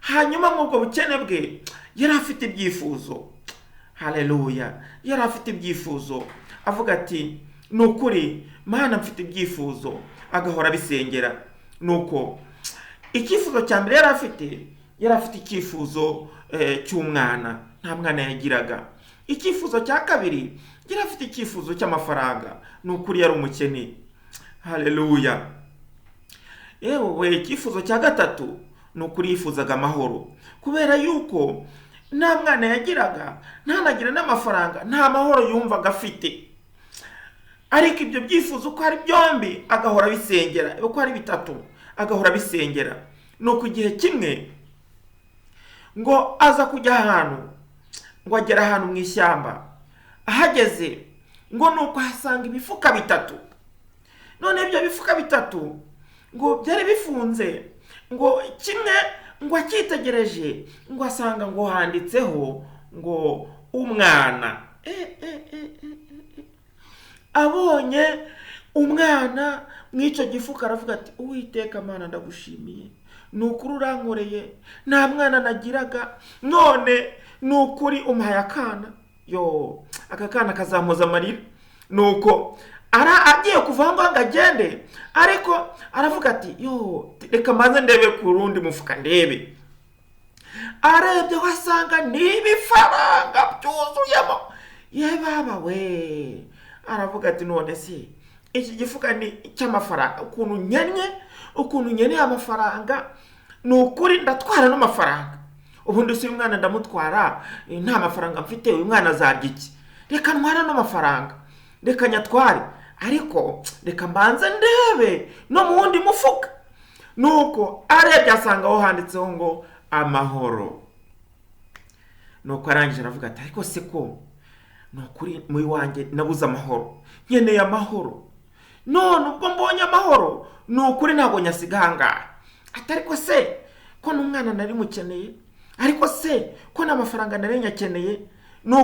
hanyuma nk'ubwo bukene bwe yari afite ibyifuzo. Haleluya. Yari afite ibyifuzo, avuga ati ni ukuri Mana mfite ibyifuzo, agahora bisengera. Nuko icyifuzo cya mbere yari afite icyifuzo cy'umwana, nta mwana yagiraga. Icyifuzo cya kabiri yari afite icyifuzo cy'amafaranga, ni ukuri yari umukene. Haleluya. Yewe icyifuzo cya gatatu ni ukuri yifuzaga amahoro, kubera yuko nta mwana yagiraga, ntanagira n'amafaranga, nta mahoro yumvaga afite. Ariko ibyo byifuzo uko ari byombi agahora bisengera, uko ari bitatu agahora bisengera. Nuko igihe kimwe ngo aza kujya ahantu, ngo agera ahantu mu ishyamba, ahageze ngo nuko hasanga ibifuka bitatu. None ibyo bifuka bitatu ngo byari bifunze, ngo kimwe ngo akitegereje ngo asanga ngo handitseho ngo umwana. Abonye umwana mw'icyo gifuka aravuga ati Uwiteka Mana ndagushimiye, ni ukuri urankoreye, nta mwana nagiraga, none ni ukuri umpaye akana. Aka kana kazampoza amarira. Nuko agiye kuva ngo agende, ariko aravuga ati reka maze ndebe ku rundi mufuka ndebe. Arebye wasanga n'ibifaranga byuzuyemo. Ye baba we, aravuga ati none se iki gifuka ni cy'amafaranga, ukuntu nyenye amafaranga, ni ukuri ndatwara n'amafaranga. Ubundi si umwana ndamutwara, nta mafaranga mfite, uyu mwana azarya iki? Reka ntwara n'amafaranga, reka nyatware, ariko reka mbanze ndebe no mu wundi mufuka. Nuko arebye asanga aho handitseho ngo amahoro. Nuko arangije aravuga ati ariko se ko ni ukuri muri wanjye nabuze amahoro, nkeneye amahoro. None ubwo mbonye amahoro, ni ukuri ntabwo nyasiga ahangaha. Ariko se ko n'umwana nari mukeneye, ariko se ko n'amafaranga nari nyakeneye, ni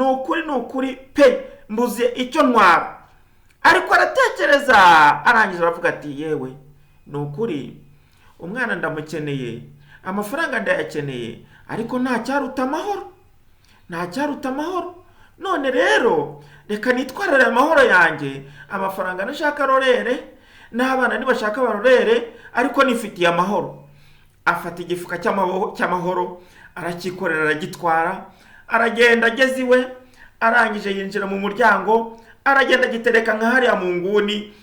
ukuri pe mbuze icyo ntwara. Ariko aratekereza, arangije aravuga ati yewe ni ukuri umwana ndamukeneye, amafaranga ndayakeneye, ariko nta cyaruta amahoro. None rero reka nitwarire amahoro yanjye, amafaranga nashaka rorere, n'abana nibashaka barorere, ariko nifitiye amahoro. Afata igifuka cy'amahoro, arakikorera, aragitwara, aragenda ageze iwe, arangije yinjira mu muryango, aragenda agitereka nka hariya mu nguni,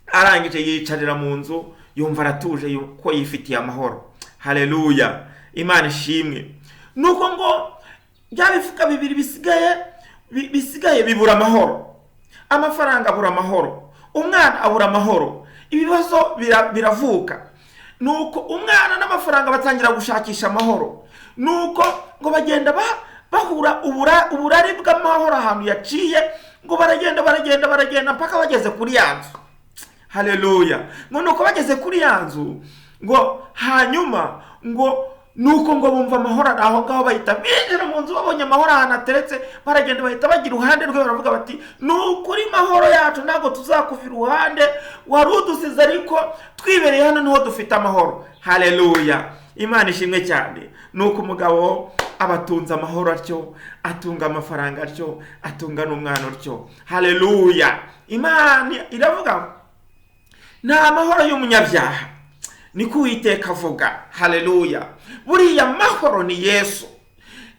arangije yicarira mu nzu, yumva aratuje ko yifitiye amahoro. Haleluya. Imana ishimwe. Nuko ngo bya bifuka bibiri bisigaye bibura amahoro. Amafaranga abura amahoro, umwana abura amahoro, ibibazo biravuka. Nuko umwana n'amafaranga batangira gushakisha amahoro. Nuko ngo bagenda bahura uburari bw'amahoro ahantu yaciye, ngo baragenda mpaka bageze kuri yanzu. Haleluya. Ngo nuko bageze kuri yanzu, ngo hanyuma ngo nuko ngo bumva amahoro aho ngaho, bahita binjira mu nzu, babonye amahoro ahantu ateretse, baragenda bahita bagira uruhande rwe, baravuga bati nukuri mahoro yacu ntabwo tuzakuva iruhande, wari udusize ariko twibereye hano niho dufite amahoro. Haleluya. Imana ishimwe cyane. Nuko umugabo abatunze amahoro atyo, atunga amafaranga atyo, atunga n'umwana atyo. Haleluya. Imana iravuga nta mahoro y'umunyabyaha, niko Uwiteka avuga. Haleluya. Buriya mahoro ni Yesu.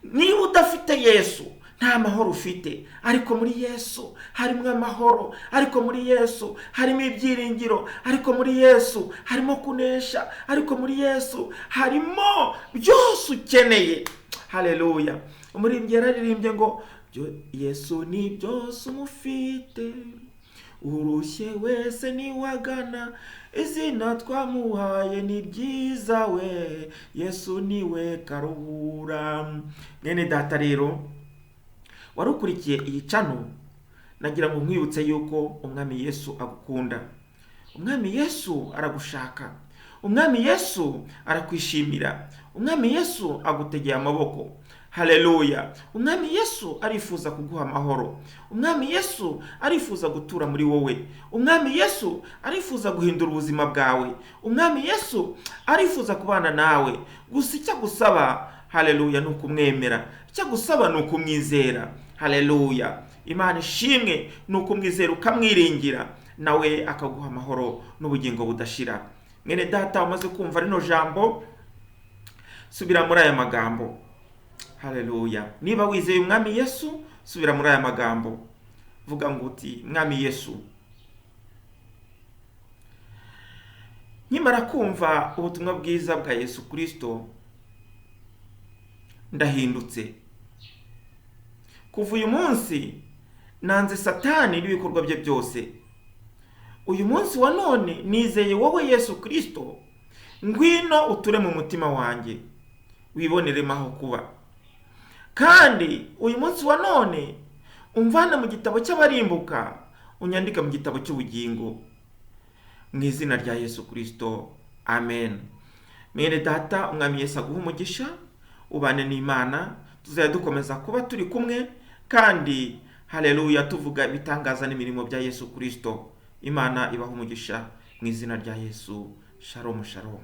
Niba udafite Yesu nta mahoro ufite, ariko muri Yesu harimo amahoro, ariko muri Yesu harimo ibyiringiro, ariko muri Yesu harimo kunesha, ariko muri Yesu harimo byose ukeneye. Haleluya. Umuririmbyi yararirimbye ngo Yesu ni byose umufite, urushye wese niwagana, izina twamuhaye ni byiza we, Yesu niwe karuhura. Mwene data rero warukurikiye iyi cano, nagira ngo nkwibutse yuko umwami Yesu agukunda, umwami Yesu aragushaka, umwami Yesu arakwishimira, umwami Yesu agutegeye amaboko. Haleluya. Umwami Yesu arifuza kuguha amahoro. Umwami Yesu arifuza gutura muri wowe. Umwami Yesu arifuza guhindura ubuzima bwawe. Umwami Yesu arifuza kubana nawe. Gusa icyo gusaba, haleluya, nuko umwemera. Icyo gusaba nuko umwizera. Haleluya. Imana ishimwe, nuko umwizera ukamwiringira, nawe akaguha amahoro n'ubugingo budashira. Mwene data umaze kumva rino jambo, subira muri aya magambo. Haleluya. Niba wizeye umwami Yesu, subira muri aya magambo. Vuga ngo uti, mwami Yesu, nkimara kumva ubutumwa bwiza bwa Yesu Kristo, ndahindutse. Kuva uyu munsi nanze Satani n'ibikorwa bye byose. Uyu munsi wa none nizeye wowe Yesu Kristo. Ngwino uture mu mutima wanjye, wiboneremo aho kuba. Kandi uyu munsi wa none umvana mu gitabo cy'abarimbuka, unyandika mu gitabo cy'ubugingo. Mu izina rya Yesu Kristo, amen. Mwene data, umwami Yesu aguha umugisha, ubane n'Imana. Tuzajya dukomeza kuba turi kumwe, kandi haleluya, tuvuga ibitangaza n'imirimo bya Yesu Kristo. Imana ibaha umugisha mu izina rya Yesu. Shalom shalom.